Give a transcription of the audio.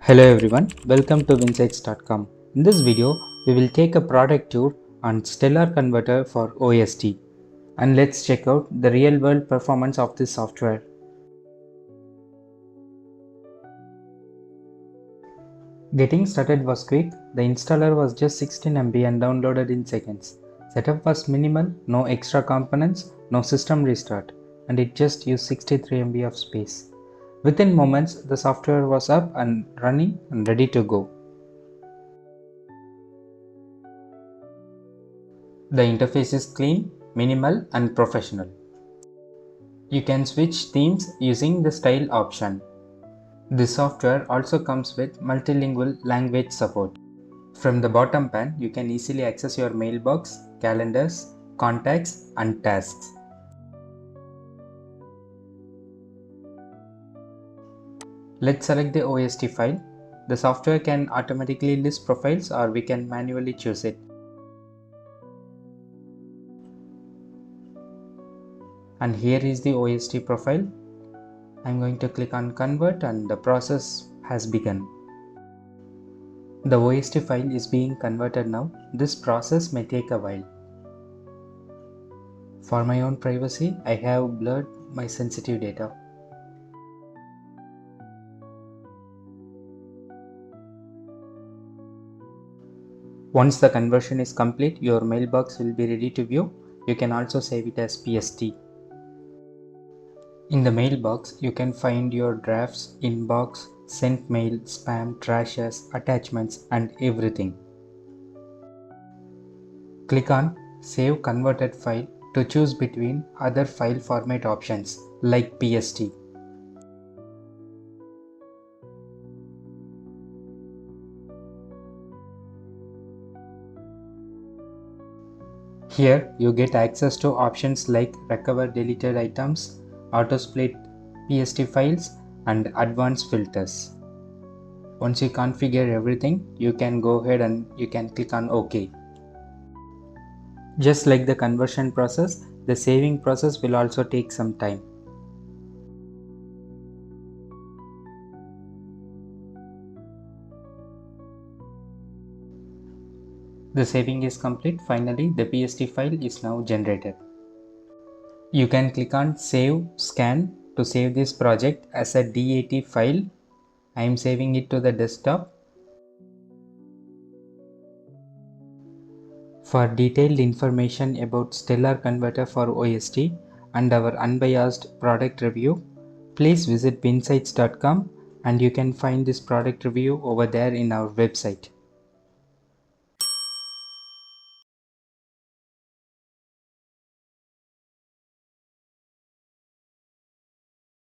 Hello everyone, welcome to WinsidesCom. In this video, we will take a product tour on Stellar Converter for OST, and let's check out the real world performance of this software. Getting started was quick. The installer was just 16 MB and downloaded in seconds. Setup was minimal, no extra components, no system restart, and it just used 63 MB of space. Within moments, the software was up and running and ready to go. The interface is clean, minimal, and professional. You can switch themes using the style option. This software also comes with multilingual language support. From the bottom pane, you can easily access your mailbox, calendars, contacts, and tasks. Let's select the OST file. The software can automatically list profiles or we can manually choose it. And here is the OST profile. I'm going to click on convert and the process has begun. The OST file is being converted now. This process may take a while. For my own privacy, I have blurred my sensitive data. Once the conversion is complete, your mailbox will be ready to view. You can also save it as PST. In the mailbox, you can find your drafts, inbox, sent mail, spam, trashes, attachments, and everything. Click on Save Converted File to choose between other file format options like PST. Here you get access to options like recover deleted items, auto-split PST files, and advanced filters. Once you configure everything, you can go ahead and you can click on OK. Just like the conversion process, the saving process will also take some time. The saving is complete. Finally, the PST file is now generated. You can click on Save Scan to save this project as a DAT file. I am saving it to the desktop. For detailed information about Stellar Converter for OST and our unbiased product review, please visit WinsidesCom and you can find this product review over there in our website.